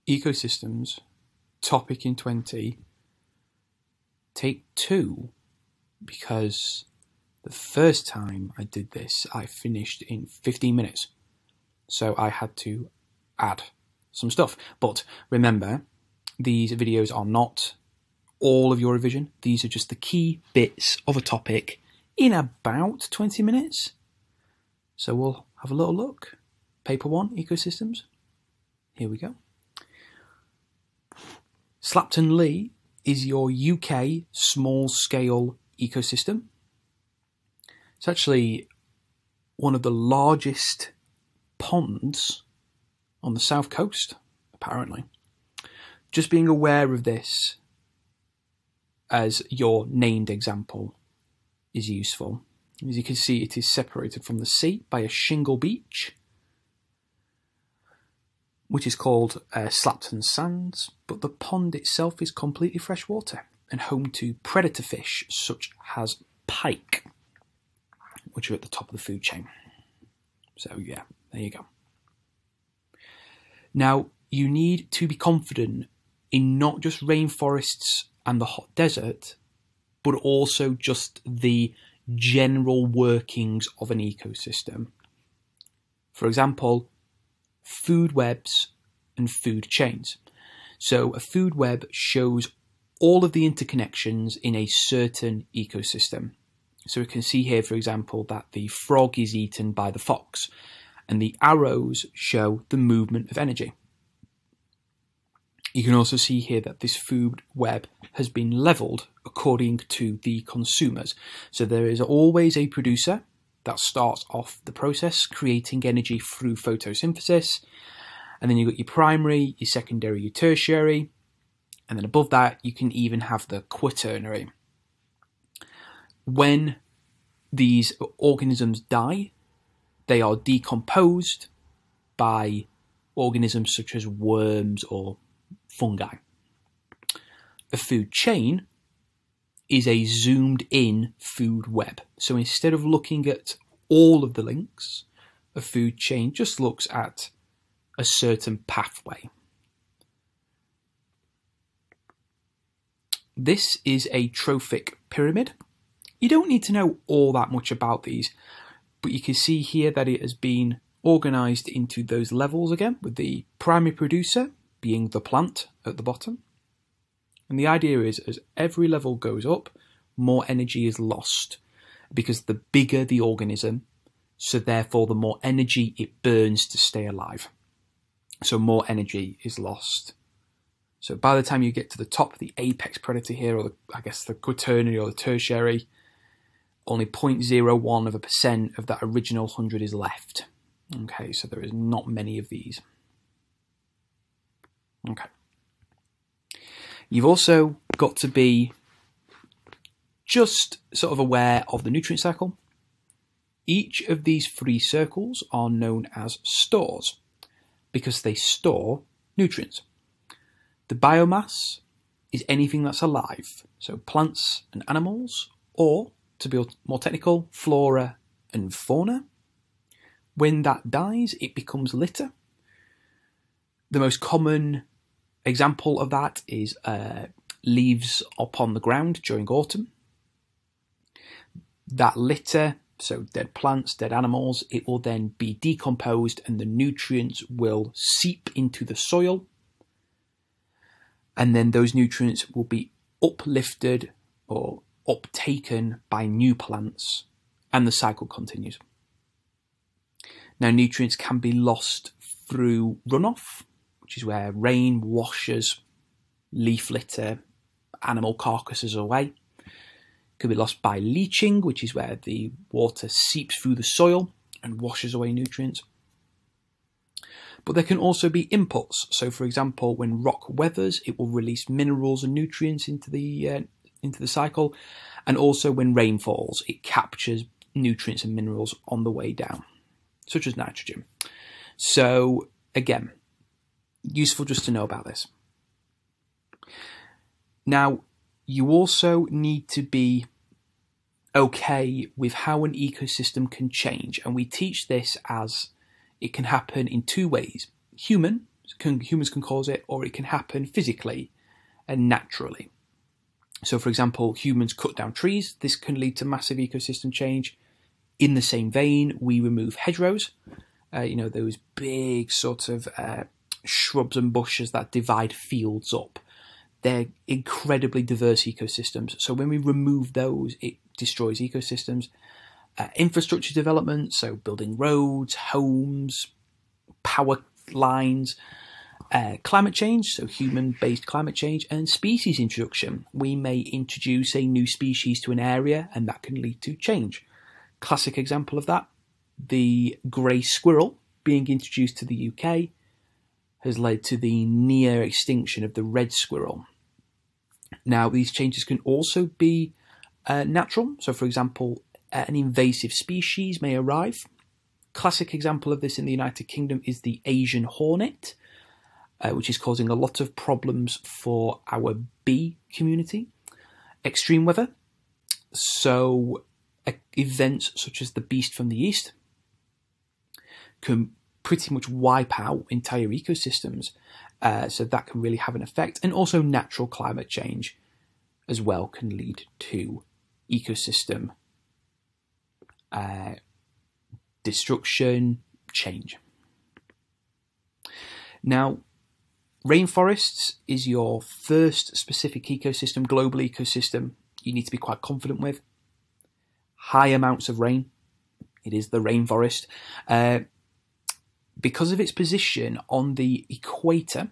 Ecosystems, topic in 20, take 2, because the first time I did this, I finished in 15 minutes. So I had to add some stuff. But remember, these videos are not all of your revision. These are just the key bits of a topic in about 20 minutes. So we'll have a little look. Paper 1, Ecosystems. Here we go. Slapton Lee is your UK small-scale ecosystem. It's actually one of the largest ponds on the south coast, apparently. Just being aware of this as your named example is useful. As you can see, it is separated from the sea by a shingle beach, which is called Slapton Sands, but the pond itself is completely freshwater and home to predator fish such as pike, which are at the top of the food chain. So yeah, there you go. Now, you need to be confident in not just rainforests and the hot desert, but also just the general workings of an ecosystem. For example, food webs and food chains. So a food web shows all of the interconnections in a certain ecosystem. So we can see here, for example, that the frog is eaten by the fox, and the arrows show the movement of energy. You can also see here that this food web has been leveled according to the consumers. So there is always a producer that starts off the process, creating energy through photosynthesis. And then you've got your primary, your secondary, your tertiary. And then above that, you can even have the quaternary. When these organisms die, they are decomposed by organisms such as worms or fungi. A food chain is a zoomed in food web. So instead of looking at all of the links, a food chain just looks at a certain pathway. This is a trophic pyramid. You don't need to know all that much about these, but you can see here that it has been organized into those levels again, with the primary producer being the plant at the bottom. And the idea is, as every level goes up, more energy is lost, because the bigger the organism, so therefore the more energy it burns to stay alive. So more energy is lost. So by the time you get to the top, the apex predator here, or I guess the quaternary or the tertiary, only 0.01% of that original 100 is left. Okay, so there is not many of these. Okay. You've also got to be just sort of aware of the nutrient cycle. Each of these 3 circles are known as stores because they store nutrients. The biomass is anything that's alive, so plants and animals, or, to be more technical, flora and fauna. When that dies, it becomes litter. The most common example of that is leaves upon the ground during autumn. That litter, so dead plants, dead animals, it will then be decomposed and the nutrients will seep into the soil. And then those nutrients will be uplifted or uptaken by new plants, and the cycle continues. Now, nutrients can be lost through runoff, which is where rain washes leaf litter, animal carcasses away. It could be lost by leaching, which is where the water seeps through the soil and washes away nutrients. But there can also be inputs. So, for example, when rock weathers, it will release minerals and nutrients into the cycle. And also when rain falls, it captures nutrients and minerals on the way down, such as nitrogen. So, again, useful just to know about this. Now, you also need to be okay with how an ecosystem can change. And we teach this as it can happen in 2 ways. Human, Humans can cause it, or it can happen physically and naturally. So, for example, humans cut down trees. This can lead to massive ecosystem change. In the same vein, we remove hedgerows. Those big sort of shrubs and bushes that divide fields up. They're incredibly diverse ecosystems. So when we remove those, it destroys ecosystems. Infrastructure development, so building roads, homes, power lines. Climate change, so human-based climate change, and species introduction. We may introduce a new species to an area, and that can lead to change. Classic example of that, the grey squirrel being introduced to the UK has led to the near extinction of the red squirrel. Now, these changes can also be natural. So, for example, an invasive species may arrive. Classic example of this in the United Kingdom is the Asian hornet, which is causing a lot of problems for our bee community. Extreme weather, so events such as the beast from the east can pretty much wipe out entire ecosystems, so that can really have an effect. And also natural climate change as well can lead to ecosystem destruction, change. Now, rainforests is your first specific ecosystem, global ecosystem, you need to be quite confident with. High amounts of rain. It is the rainforest. Because of its position on the equator,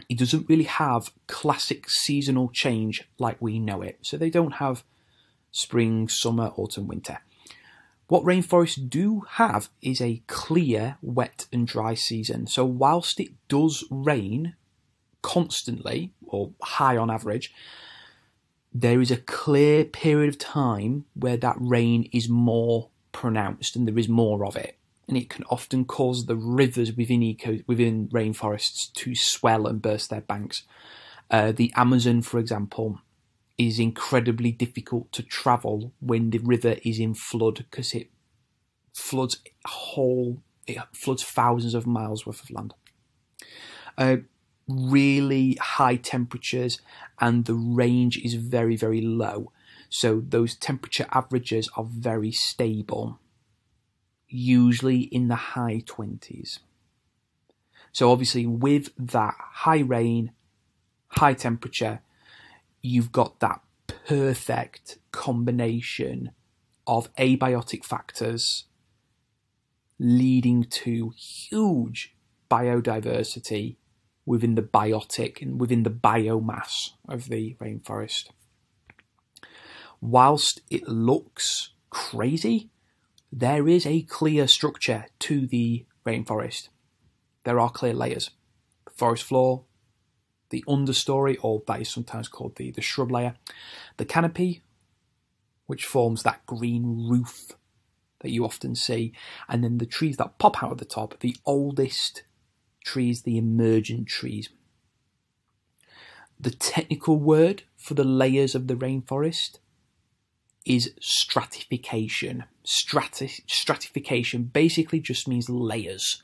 it doesn't really have classic seasonal change like we know it. So they don't have spring, summer, autumn, winter. What rainforests do have is a clear, wet and dry season. So whilst it does rain constantly, or high on average, there is a clear period of time where that rain is more pronounced and there is more of it. And it can often cause the rivers within rainforests to swell and burst their banks. The Amazon, for example, is incredibly difficult to travel when the river is in flood, because it floods thousands of miles worth of land. Really high temperatures, and the range is very, very low. So those temperature averages are very stable, usually in the high 20s. So obviously with that high rain, high temperature, you've got that perfect combination of abiotic factors leading to huge biodiversity within the biotic and within the biomass of the rainforest. Whilst it looks crazy, there is a clear structure to the rainforest. There are clear layers. The forest floor, the understory, or that is sometimes called the shrub layer, the canopy, which forms that green roof that you often see, and then the trees that pop out of the top, the oldest trees, the emergent trees. The technical word for the layers of the rainforest is stratification. Stratification basically just means layers.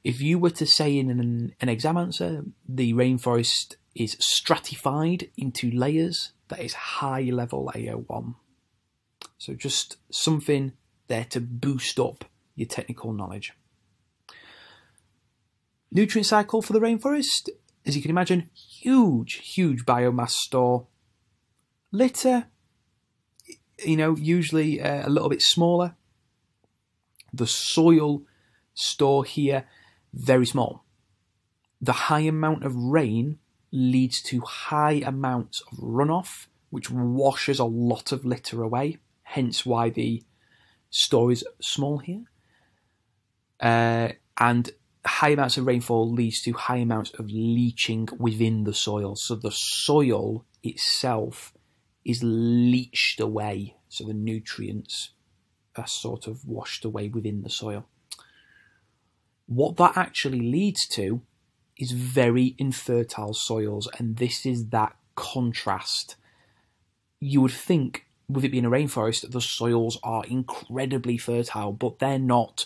If you were to say in an exam answer, the rainforest is stratified into layers, that is high level AO1. So just something there to boost up your technical knowledge. Nutrient cycle for the rainforest, as you can imagine, huge biomass store. Litter, usually a little bit smaller. The soil store here, very small. The high amount of rain leads to high amounts of runoff, which washes a lot of litter away, hence why the store is small here. And high amounts of rainfall leads to high amounts of leaching within the soil. So the soil itself is leached away, so the nutrients are sort of washed away within the soil. What that actually leads to is very infertile soils, and this is that contrast. You would think, with it being a rainforest, the soils are incredibly fertile, but they're not.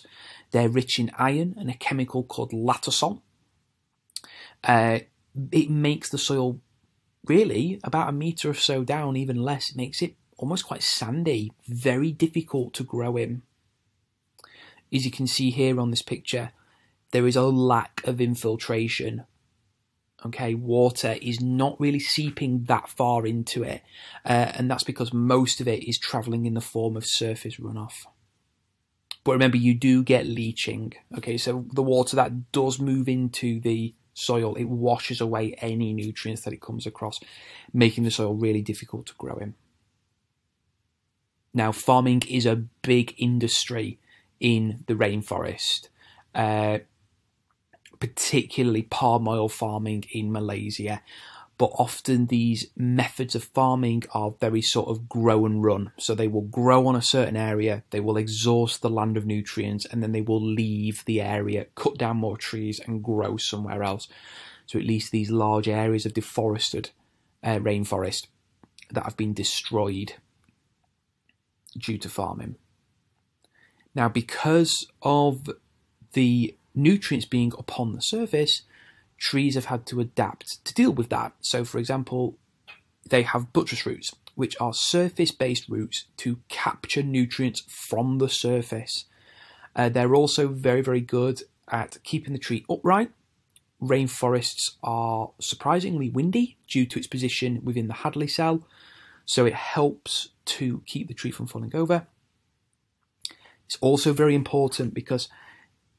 They're rich in iron and a chemical called latosol, It makes the soil really about a metre or so down, even less. It makes it almost quite sandy, very difficult to grow in. As you can see here on this picture, there is a lack of infiltration. Okay, water is not really seeping that far into it, and that's because most of it is travelling in the form of surface runoff. But remember, you do get leaching. Okay, so the water that does move into the soil, it washes away any nutrients that it comes across, making the soil really difficult to grow in. Now, farming is a big industry in the rainforest, particularly palm oil farming in Malaysia. But often these methods of farming are very sort of grow and run. So they will grow on a certain area, they will exhaust the land of nutrients, and then they will leave the area, cut down more trees and grow somewhere else. So at least these large areas of deforested rainforest that have been destroyed due to farming. Now, because of the nutrients being upon the surface, trees have had to adapt to deal with that. So, for example, they have buttress roots, which are surface-based roots to capture nutrients from the surface. They're also very, very good at keeping the tree upright. Rainforests are surprisingly windy due to its position within the Hadley cell, so it helps to keep the tree from falling over. It's also very important because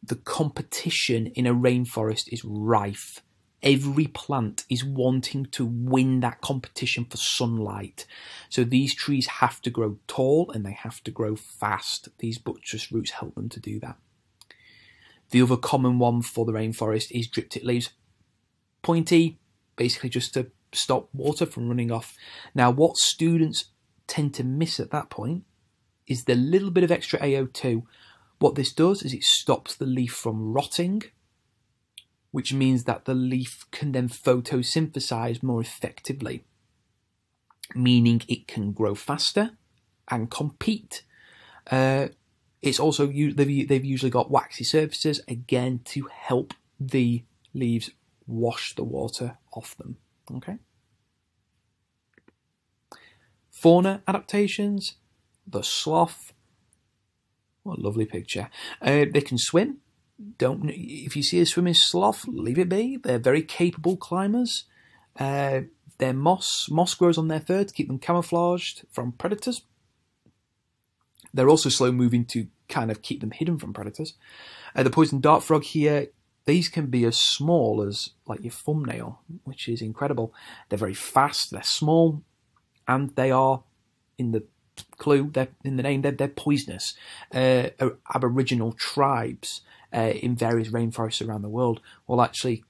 the competition in a rainforest is rife. Every plant is wanting to win that competition for sunlight. So these trees have to grow tall and they have to grow fast. These buttress roots help them to do that. The other common one for the rainforest is drip-tip leaves. Pointy, basically just to stop water from running off. Now, what students tend to miss at that point is the little bit of extra AO2. What this does is it stops the leaf from rotting, which means that the leaf can then photosynthesize more effectively, meaning it can grow faster and compete. It's also, they've usually got waxy surfaces, again, to help the leaves wash the water off them. Okay. Fauna adaptations, the sloth. What a lovely picture. They can swim. If you see a swimming sloth, leave it be. They're very capable climbers. Their moss grows on their fur to keep them camouflaged from predators. They're also slow moving to kind of keep them hidden from predators. The poison dart frog here, these can be as small as like your thumbnail, which is incredible. They're very fast, they're small, and they are, in the clue, they're in the name, they're poisonous. Aboriginal tribes in various rainforests around the world will actually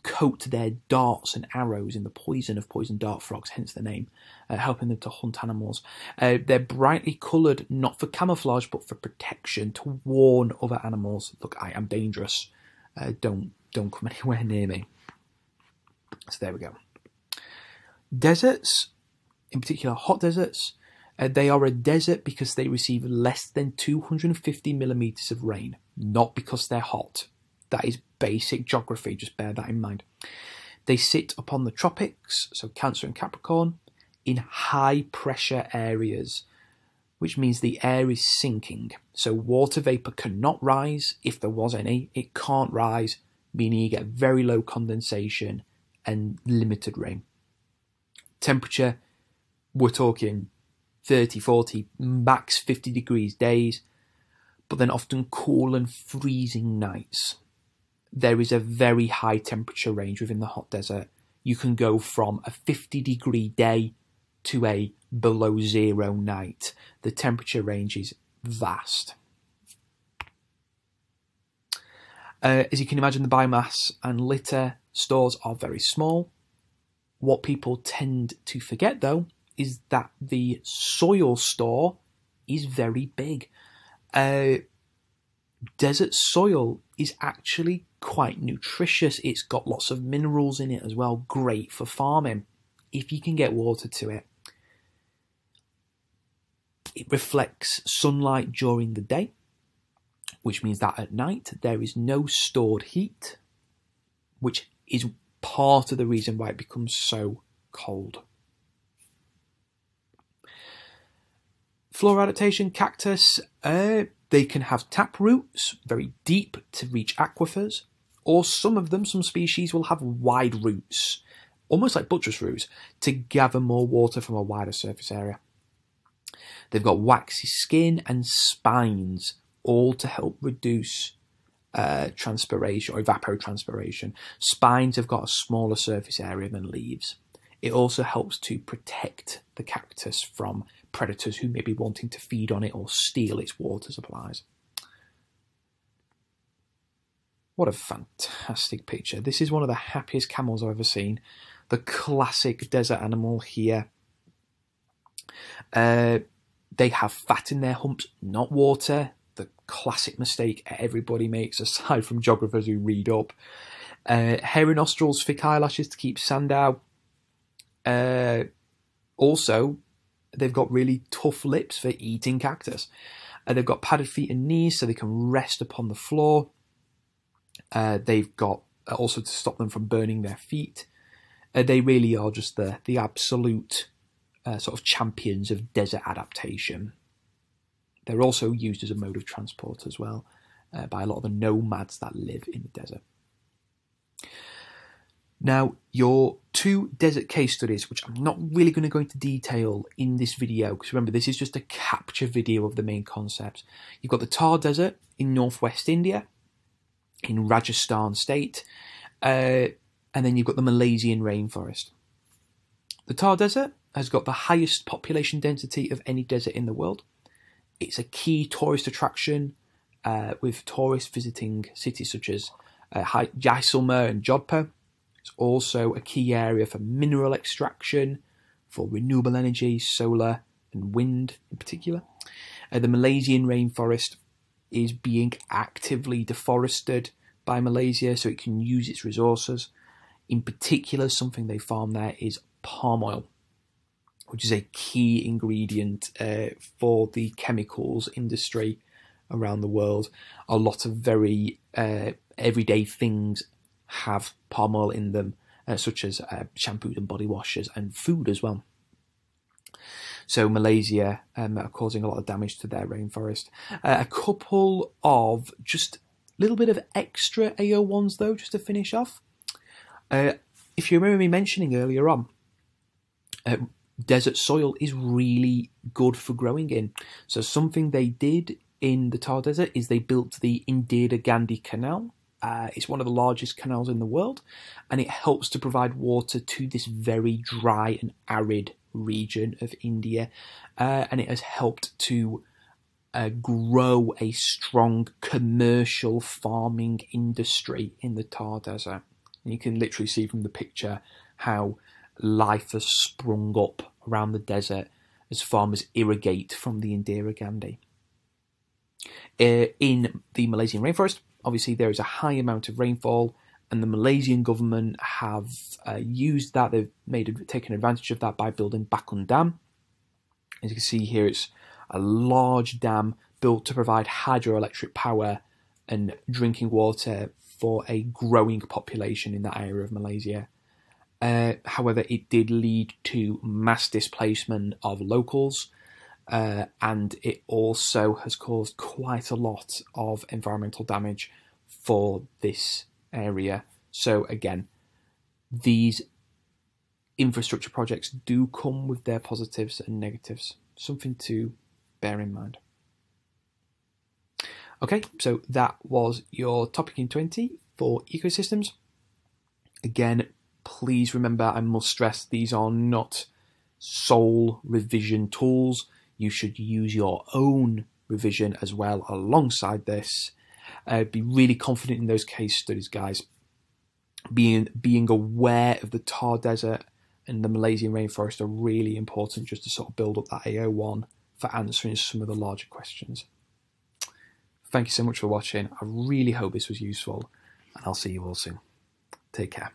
coat their darts and arrows in the poison of poison dart frogs, hence the name, helping them to hunt animals. They're brightly coloured, not for camouflage, but for protection, to warn other animals, look, I am dangerous, don't come anywhere near me. So there we go. Deserts, in particular hot deserts, they are a desert because they receive less than 250 millimetres of rain, not because they're hot. That is basic geography, just bear that in mind. They sit upon the tropics, so Cancer and Capricorn, in high pressure areas, which means the air is sinking. So water vapour cannot rise, if there was any, it can't rise, meaning you get very low condensation and limited rain. Temperature, we're talking 30, 40, max 50 degrees days, but then often cool and freezing nights. There is a very high temperature range within the hot desert. You can go from a 50-degree day to a below zero night. The temperature range is vast. As you can imagine, the biomass and litter stores are very small. What people tend to forget, though, is that the soil store is very big. Desert soil is actually quite nutritious. It's got lots of minerals in it as well, great for farming, if you can get water to it. It reflects sunlight during the day, which means that at night there is no stored heat, which is part of the reason why it becomes so cold. Flora adaptation, cactus, they can have tap roots very deep to reach aquifers, or some of them, some species, will have wide roots, almost like buttress roots, to gather more water from a wider surface area. They've got waxy skin and spines, all to help reduce transpiration or evapotranspiration. Spines have got a smaller surface area than leaves. It also helps to protect the cactus from predators who may be wanting to feed on it or steal its water supplies. What a fantastic picture. This is one of the happiest camels I've ever seen. The classic desert animal here. They have fat in their humps, not water. The classic mistake everybody makes, aside from geographers who read up. Hairy nostrils, thick eyelashes to keep sand out. Also, they've got really tough lips for eating cactus. They've got padded feet and knees so they can rest upon the floor. They've got also to stop them from burning their feet. They really are just the absolute sort of champions of desert adaptation. They're also used as a mode of transport as well by a lot of the nomads that live in the desert. Now, your two desert case studies, which I'm not really going to go into detail in this video, because remember, this is just a capture video of the main concepts. You've got the Thar Desert in northwest India, in Rajasthan state, and then you've got the Malaysian rainforest. The Thar Desert has got the highest population density of any desert in the world. It's a key tourist attraction with tourists visiting cities such as Jaisalmer and Jodhpur. It's also a key area for mineral extraction, for renewable energy, solar and wind in particular. The Malaysian rainforest is being actively deforested by Malaysia so it can use its resources. In particular, something they farm there is palm oil, which is a key ingredient for the chemicals industry around the world. A lot of very everyday things have palm oil in them, such as shampoos and body washes and food as well. So Malaysia are causing a lot of damage to their rainforest. A couple of just a little bit of extra AO1s though, just to finish off. If you remember me mentioning earlier on, desert soil is really good for growing in. So something they did in the Thar Desert is they built the Indira Gandhi Canal. It's one of the largest canals in the world, and it helps to provide water to this very dry and arid region of India, and it has helped to grow a strong commercial farming industry in the Thar Desert. And you can literally see from the picture how life has sprung up around the desert as farmers irrigate from the Indira Gandhi. In the Malaysian rainforest, obviously there is a high amount of rainfall, and the Malaysian government have used that. They've taken advantage of that by building Bakun Dam. As you can see here, it's a large dam built to provide hydroelectric power and drinking water for a growing population in that area of Malaysia. However, it did lead to mass displacement of locals, and it also has caused quite a lot of environmental damage for this area. So again, these infrastructure projects do come with their positives and negatives, something to bear in mind. Okay, so that was your topic in 20 for ecosystems. Again, please remember, I must stress, these are not sole revision tools. You should use your own revision as well alongside this. Be really confident in those case studies, guys. Being aware of the Thar Desert and the Malaysian rainforest are really important, just to sort of build up that AO1 for answering some of the larger questions. Thank you so much for watching. I really hope this was useful, and I'll see you all soon. Take care.